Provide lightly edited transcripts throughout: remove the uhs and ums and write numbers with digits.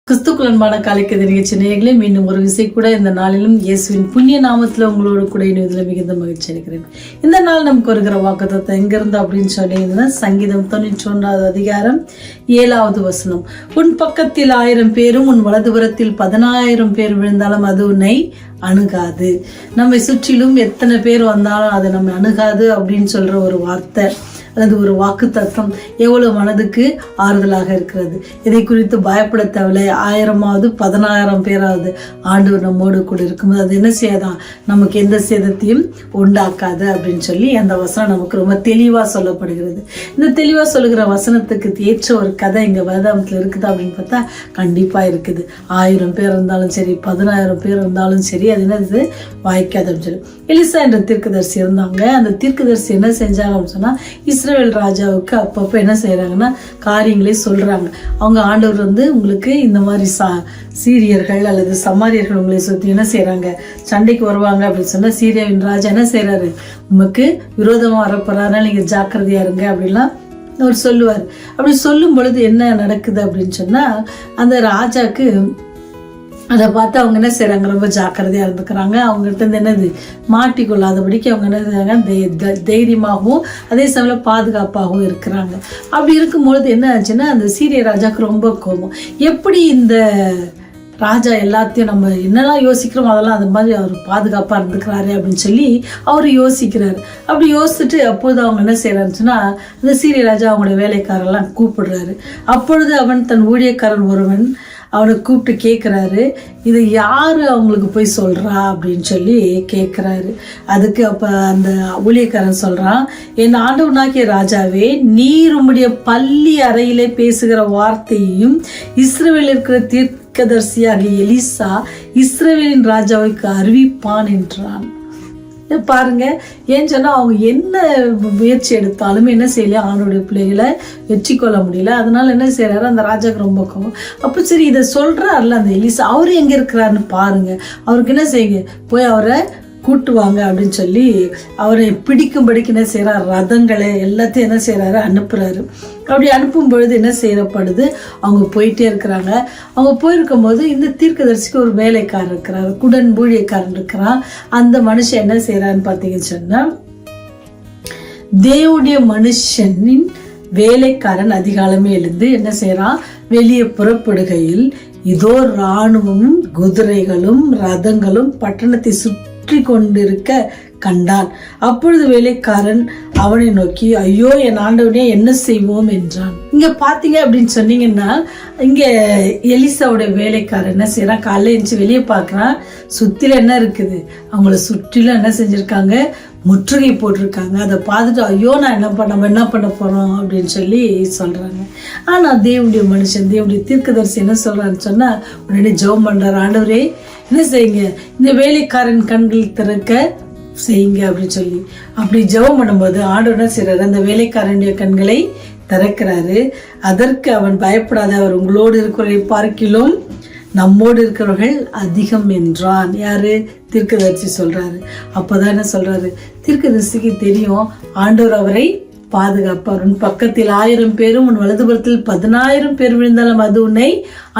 கிறிஸ்துக்குள் அன்பான காலைக்கதை நிகழ்ச்சி நேயர்களே, மீண்டும் ஒரு விசை கூட இந்த நாளிலும் இயேசுவின் புண்ணிய நாமத்தில் உங்களோடு கூட இணைவதில் மிகுந்த மகிழ்ச்சி அடைகிறேன். இந்த நாள் நமக்கு வருகிற வாக்குத்தத்தம் எங்கிருந்து அப்படின்னு சொன்னீங்கன்னா, சங்கீதம் 91 அதிகாரம் 7வது வசனம். உன் பக்கத்தில் 1000 பேரும் உன் வலதுபுறத்தில் 10,000 பேர் விழுந்தாலும் அது உன்னை அணுகாது. நம்மை சுற்றிலும் எத்தனை பேர் வந்தாலும் அது நம்ம அணுகாது அப்படின்னு சொல்ற ஒரு வார்த்தை, அல்லது ஒரு வாக்கு தத்துவம் எவ்வளவு மனதுக்கு ஆறுதலாக இருக்கிறது. இதை குறித்து பயப்பட தேவையில்லை. 1000ஆவது 10,000 பேராவது ஆண்டவர் நம்மோடு கூட இருக்கும்போது அது என்ன செய்யாதான், நமக்கு எந்த சேதத்தையும் உண்டாக்காது அப்படின்னு சொல்லி அந்த வசனம் நமக்கு ரொம்ப தெளிவா சொல்லப்படுகிறது. இந்த தெளிவா சொல்லுகிற வசனத்துக்கு ஏற்ற ஒரு கதை இங்க வேதாந்தத்துல இருக்குது அப்படின்னு பார்த்தா கண்டிப்பா இருக்குது. 1000 பேர் இருந்தாலும் சரி, 10,000 பேர் இருந்தாலும் சரி, அது என்னது வாய்க்காதுன்னு சொல்லி. எலிசா என்ற தீர்க்கதரிசி இருந்தாங்க. அந்த தீர்க்கதரிசி என்ன செஞ்சாங்க அப்படின்னு சொன்னா, இஸ்ரவேல் ராஜாவுக்கு அப்பப்போ என்ன செய்யறாங்கன்னா காரியங்களே சொல்றாங்க. அவங்க ஆண்டவர் உங்களுக்கு இந்த மாதிரி சீரியர்கள் அல்லது சமாரியர்கள் உங்களை சுற்றி என்ன செய்யறாங்க, சண்டைக்கு வருவாங்க அப்படின்னு சொன்னா, சீரியாவின் ராஜா என்ன செய்யறாரு, உமக்கு விரோதமா வரப்போறாருனால நீங்க ஜாக்கிரதையா இருங்க அப்படின்லாம் அவர் சொல்லுவார். அப்படி சொல்லும் பொழுது என்ன நடக்குது அப்படின்னு சொன்னா, அந்த ராஜாக்கு அதை பார்த்து அவங்க என்ன செய்யறாங்க, ரொம்ப ஜாக்கிரதையா இருந்துக்கிறாங்க. அவங்ககிட்ட இருந்து என்னது மாட்டிக்கொள்ளாதபடிக்கு அவங்க என்ன செய்யறாங்க, தைரியமாகவும் அதே சமயம் பாதுகாப்பாகவும் இருக்கிறாங்க. அப்படி இருக்கும்பொழுது என்ன ஆச்சுன்னா, அந்த சீரிய ராஜாவுக்கு ரொம்ப கோபம். எப்படி இந்த ராஜா எல்லாத்தையும் நம்ம என்னெல்லாம் யோசிக்கிறோம் அதெல்லாம் அந்த மாதிரி அவர் பாதுகாப்பாக இருந்துக்கிறாரு அப்படின்னு சொல்லி அவர் யோசிக்கிறாரு. அப்படி யோசிச்சுட்டு அப்போது அவங்க என்ன செய்யறாருன்னு சொன்னா, அந்த சீரிய ராஜா அவங்களோட வேலைக்காரெல்லாம் கூப்பிடுறாரு. அப்பொழுது அவன் தன் ஊழியக்காரன் ஒருவன் அவனை கூப்பிட்டு கேட்குறாரு, இதை யாரு அவங்களுக்கு போய் சொல்றா அப்படின்னு சொல்லி கேட்குறாரு. அதுக்கு அப்போ அந்த ஊழியக்காரன் சொல்றான், என் ஆண்டவனாகிய ராஜாவே, நீர் உம்முடைய பள்ளி அறையிலே பேசுகிற வார்த்தையையும் இஸ்ரவேலில் இருக்கிற தீர்க்கதரிசியாகிய எலிசா இஸ்ரவேலின் ராஜாவுக்கு அறிவிப்பான் என்றான். பாருங்க, ஏன்னு சொன்னா அவங்க என்ன முயற்சி எடுத்தாலுமே என்ன செய்யலையா, அவனுடைய பிள்ளைகளை வெற்றி கொள்ள முடியல. அதனால என்ன செய்யறாரு, அந்த ராஜாக்கு ரொம்ப கோவம். அப்போ சரி இதை சொல்றாருல அந்த எலிசா, அவரு எங்க இருக்கிறாருன்னு பாருங்க, அவருக்கு என்ன செய்யுங்க, போய் அவரை கூட்டுவாங்க அப்படின்னு சொல்லி அவரை பிடிக்கும்படிக்கு என்ன செய்யறாரு, ரதங்களை எல்லாத்தையும் என்ன செய்யறாரு, அனுப்புறாரு. அப்படி அனுப்பும் பொழுது என்ன செய்யப்படுது, அவங்க போயிட்டே இருக்கிறாங்க. அவங்க போயிருக்கும் போது இந்த தீர்க்கதரிசிக்கு ஒரு வேலைக்காரர் இருக்கிறார், குடன் ஊழியக்காரன் இருக்கிறான். அந்த மனுஷன் என்ன செய்யறான்னு பார்த்தீங்கன்னு சொன்னா, தேவனுடைய மனுஷனின் வேலைக்காரன் அதிகாலமே எழுந்து என்ன செய்யறான், வெளியே புறப்படுகையில் இதோ இராணுவமும் குதிரைகளும் ரதங்களும் பட்டணத்தை சுற்றி கொண்டிருக்க கண்டான். அப்பொழுது வேலைக்காரன் அவனை நோக்கி, ஐயோ என் ஆண்டவனே, என்ன செய்வோம் என்றான். இங்க பாத்தீங்க அப்படின்னு சொன்னீங்கன்னா, இங்க எலிசாவுடைய வேலைக்காரன் என்ன செய்யறான், காலையில எழுந்து வெளியே பார்க்கறான். சுத்தில என்ன இருக்குது, அவங்கள சுற்றிலும் என்ன செஞ்சிருக்காங்க, முற்றுகை போட்டிருக்காங்க. அதை பார்த்துட்டு ஐயோ நான் நம்ம என்ன பண்ண போறோம் அப்படின்னு சொல்லி சொல்றாங்க. ஆனா தேவனுடைய மனுஷன், தேவனுடைய தீர்க்கதரிசி என்ன சொல்றான்னு சொன்னா, உடனே ஜெபம் பண்றாரு, ஆண்டவரே என்ன செய்யுங்க, இந்த வேலைக்காரன் கண்கள் திறக்க செய்யுங்க அப்படின்னு சொல்லி. அப்படி ஜெபம் பண்ணும்போது ஆண்டவர் என்ன செய்யறாரு, அந்த வேலைக்காரனுடைய கண்களை திறக்கிறாரு. அதற்கு அவன் பயப்படாத, அவர் உங்களோடு இருக்கிறவரை பார்க்கிலும் நம்மோடு இருக்கிறவர்கள் அதிகம் என்றான். யாரு, தீர்க்கதரிசி சொல்றாரு. அப்பதான் என்ன சொல்றாரு, தீர்க்கதரிசிக்கு தெரியும் ஆண்டவர் அவரை பாதுகாப்பார். உன் பக்கத்தில் 1000 பேரும் உன் வலதுபுறத்தில் 10,000 பேர் விழுந்தாலும் அது உன்னை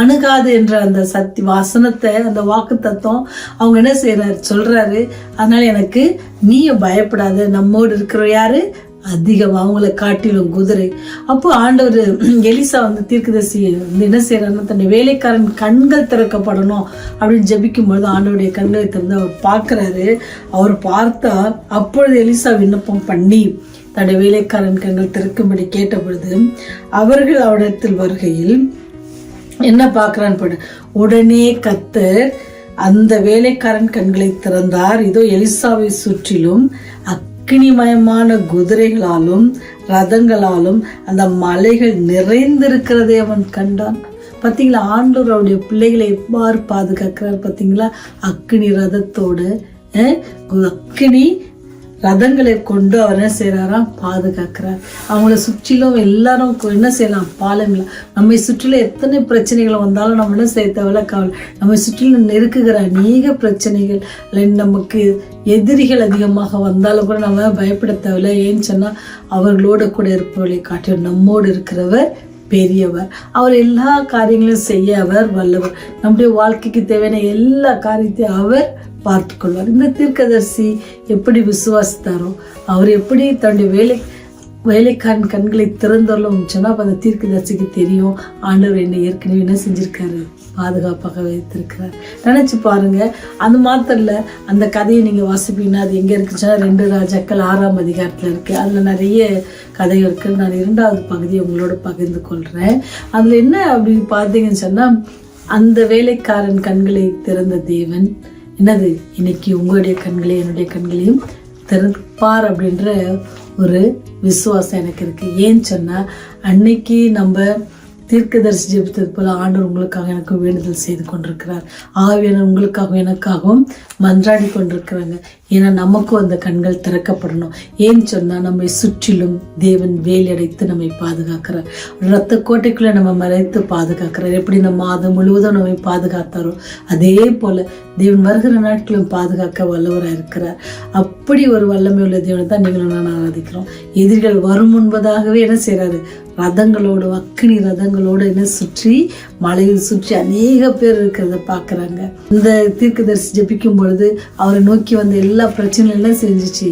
அணுகாது என்ற அந்த சக்தி வாசனத்தை, அந்த வாக்கு தத்துவம் அவங்க என்ன செய்யறாரு, சொல்றாரு. அதனால எனக்கு நீய பயப்படாத, நம்மோடு இருக்கிற யாரு அதிகம், அவங்களை காட்டிலும் குதிரை. அப்போ ஆண்டவர் எலிசா தீர்க்கதரிசி என்ன செய்யறாருன்னா, தன்னுடைய வேலைக்காரன் கண்கள் திறக்கப்படணும் அப்படின்னு ஜெபிக்கும் பொழுது ஆண்டவருடைய கண்களை திறந்து அவர் பார்க்கிறாரு. அவர் பார்த்தா அப்பொழுது எலிசா விண்ணப்பம் பண்ணி தன்னுடைய வேலைக்காரன் கண்கள் திறக்கும்படி கேட்ட பொழுது அவர்கள் அவரிடத்தில் வருகையில் என்ன பார்க்கிறான்னு, உடனே கர்த்தர் அந்த வேலைக்காரன் கண்களை திறந்தார். இதோ எலிசாவை சுற்றிலும் அக்கினிமயமான குதிரைகளாலும் ரதங்களாலும் அந்த மலைகள் நிறைந்திருக்கிறதை அவன் கண்டான். பார்த்தீங்களா, ஆண்டவர் அவருடைய பிள்ளைகளை எவ்வாறு பாதுகாக்கிறார் பார்த்தீங்களா, அக்கினி ரதத்தோட அக்கினி ரதங்களை கொண்டு அவர் என்ன செய்யறாராம், பாதுகாக்கிறார். அவங்கள சுற்றிலும் எல்லாரும் என்ன செய்யலாம், பாலங்களா. நம்மை சுற்றிலும் எத்தனை பிரச்சனைகள் வந்தாலும் நம்ம என்ன செய்ய தேவையில்ல, கவலை. நம்ம சுற்றிலும் நெருக்குகிற அநேக பிரச்சனைகள், நமக்கு எதிரிகள் அதிகமாக வந்தாலும் கூட நம்ம பயப்பட தேவையில்லை. ஏன்னு சொன்னா அவர்களோட கூட இருப்பவர்களை காட்டி நம்மோடு இருக்கிறவர் பெரியவர். அவர் எல்லா காரியங்களையும் செய்ய அவர் வல்லவர். நம்முடைய வாழ்க்கைக்கு தேவையான எல்லா காரியத்தையும் அவர் பார்த்து கொள்வார். இந்த தீர்க்கதரிசி எப்படி விசுவாசித்தாரோ, அவர் எப்படி தன்னுடைய வேலைக்காரன் கண்களை திறந்தரலும் சொன்னா அப்போ அந்த தீர்க்கதரிசிக்கு தெரியும் ஆண்டவர் என்னை ஏற்கனவே என்ன செஞ்சிருக்காரு, பாதுகாப்பாக வைத்திருக்கிறார். நினைச்சு பாருங்க. அது மாத்திரம் இல்லை, அந்த கதையை நீங்க வாசிப்பீங்கன்னா அது எங்க இருக்குச்சுன்னா 2 ராஜாக்கள் 6ஆம் அதிகாரத்துல இருக்கு. அதுல நிறைய கதை இருக்கு. நான் 2வது பகுதியை உங்களோட பகிர்ந்து கொள்றேன். அதுல என்ன அப்படின்னு பார்த்தீங்கன்னு சொன்னா, அந்த வேலைக்காரன் கண்களை திறந்த தேவன் என்னது இன்னைக்கு உங்களுடைய கண்களையும் என்னுடைய கண்களையும் திறப்பார் அப்படின்ற ஒரு விசுவாசம் எனக்கு இருக்கு. ஏன்னு சொன்னா, அன்னைக்கு நம்ம தீர்க்கதரிசி ஜெபித்தது போல ஆண்டவர் உங்களுக்காக எனக்கு வேண்டுதல் செய்து கொண்டிருக்கிறார். ஆவியானவர் உங்களுக்காகவும் எனக்காகவும் மன்றாடி கொண்டிருக்கிறாங்க. ஏன்னா நமக்கும் அந்த கண்கள் திறக்கப்படணும். ஏன்னு சொன்னா, நம்மை சுற்றிலும் தேவன் வேலையடைத்து நம்மை பாதுகாக்கிறார். இரத்த கோட்டைக்குள்ள நம்ம மறைத்து பாதுகாக்கிறார். எப்படி நம்ம மாதம் முழுவதும் நம்மை பாதுகாத்தாரோ அதே போல தேவன் வருகிற நாட்களும் பாதுகாக்க வல்லவராக இருக்கிறார். அப்படி ஒரு வல்லமை உள்ள தேவனை தான் நீங்களும் நான் ஆராதிக்கிறோம். எதிரிகள் வரும் முன்பதாகவே என்ன செய்யறாரு, ரதங்களோடு அக்கினி ரதங்களோடு என்ன சுற்றி மலையில் சுற்றி அநேக பேர் இருக்கிறத பார்க்குறாங்க. இந்த தீர்க்கதரிசி ஜெபிக்கும் பொழுது அவரை நோக்கி வந்த எல்லா பிரச்சனையும் என்ன செஞ்சிச்சு,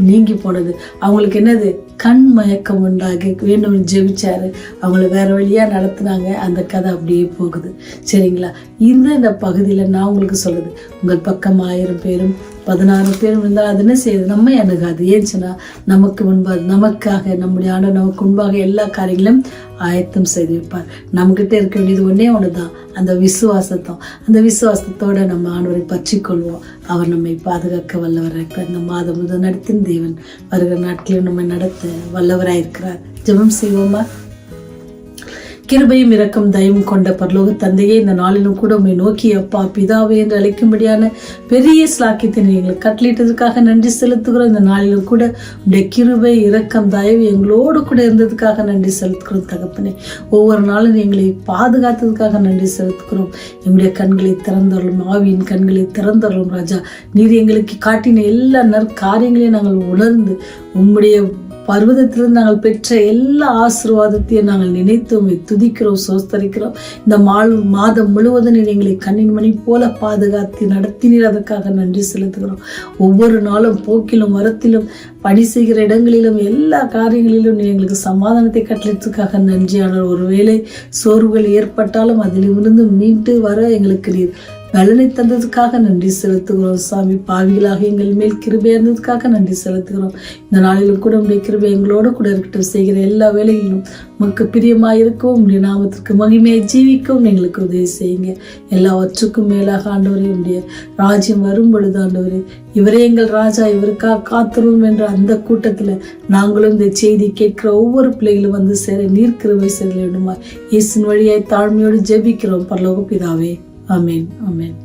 நீங்கி போனது. அவங்களுக்கு என்னது, கண் மயக்கம் உண்டாகி வேண்டும் ஜெபிச்சாரு, அவங்கள வேற வழியா நடத்துனாங்க. அந்த கதை அப்படியே போகுது. சரிங்களா? இந்த பகுதியில நான் உங்களுக்கு சொல்லுது, உங்கள் பக்கம் 1000 பேரும் 16 பேரும் இருந்தால் அது என்ன செய்யுது, நம்ம அணுகாது. ஏன்னு சொன்னா, நமக்கு முன்பாக நமக்காக நம்முடைய ஆண்டவர் நமக்கு முன்பாக எல்லா காரியங்களும் ஆயத்தம் செய்து வைப்பார். நம்மகிட்ட இருக்க வேண்டியது ஒண்ணுதான், அந்த விசுவாசத்தம். அந்த விசுவாசத்தோட நம்ம ஆண்டவரை பற்றி கொள்வோம். அவர் நம்மை பாதுகாக்க வல்லவராக இந்த மாதம் முதல் நடத்தின் தேவன் வருகிற நாட்களில் நம்ம நடத்த வல்லவராயிருக்கிறார். ஜெபம் செய்வோமா? கிருபையும் இரக்கம் தயவும் கொண்ட பரலோக தந்தையே, இந்த நாளிலும் கூட உண்மை நோக்கி அப்பா பிதாவே என்று அழைக்கும்படியான பெரிய ஸ்லாக்கியத்தை எங்களுக்கு கட்டளிட்டதுக்காக நன்றி செலுத்துகிறோம். இந்த நாளிலும் கூட உடைய கிருபை இரக்கம் தயவு எங்களோடு கூட இருந்ததுக்காக நன்றி செலுத்துகிறோம் தகப்பனே. ஒவ்வொரு நாளும் எங்களை பாதுகாத்ததுக்காக நன்றி செலுத்துகிறோம். எங்களுடைய கண்களை திறந்தரலும், ஆவியின் கண்களை திறந்தரலும் ராஜா. நீர் எங்களுக்கு காட்டின எல்லா நற்காரியங்களையும் நாங்கள் உணர்ந்து உம்முடைய பர்வதத்திலிருந்து நாங்கள் பெற்ற எல்லா ஆசீர்வாதத்தையும் நாங்கள் நினைத்து துதிக்கிறோம், சோஸ்தரிக்கிறோம். இந்த மாதம் முழுவதும் நீர் எங்களை கண்ணின் மணி போல பாதுகாத்து நடத்தினீர், அதற்காக நன்றி செலுத்துகிறோம். ஒவ்வொரு நாளும் போக்கிலும் வரத்திலும் பணி செய்கிற இடங்களிலும் எல்லா காரியங்களிலும் நீ எங்களுக்கு சமாதானத்தை கட்டளிட்டதுக்காக நன்றியானவர். ஒருவேளை சோர்வுகள் ஏற்பட்டாலும் அதிலிருந்து மீண்டு வர எங்களுக்கு நீர் பலனை தந்ததுக்காக நன்றி செலுத்துகிறோம் சாமி. பாவிகளாக எங்கள் மேல் கிருபை இருந்ததுக்காக நன்றி செலுத்துகிறோம். இந்த நாளிலும் கூட உடைய கிருபை எங்களோட கூட இருக்கட்டும். செய்கிற எல்லா வேலைகளிலும் உமக்கு பிரியமாக இருக்கவும், உடைய நாமத்திற்கு மகிமையை ஜீவிக்கவும் எங்களுக்கு உதவி செய்யுங்க. எல்லாவற்றுக்கும் மேலாக ஆண்டவரே, உடைய ராஜ்யம் வரும் பொழுது ஆண்டவரே, இவரே எங்கள் ராஜா, இவருக்காக காத்துருவோம் என்ற அந்த கூட்டத்துல நாங்களும் இந்த செய்தி கேட்கிற ஒவ்வொரு பிள்ளைகளும் வந்து சேர நீர் கிருபை செய்ய வேண்டுமா இயேசுவின் வழியாய் தாழ்மையோடு ஜெபிக்கிறோம் பரலோக பிதாவே. ஆமென், ஆமென்.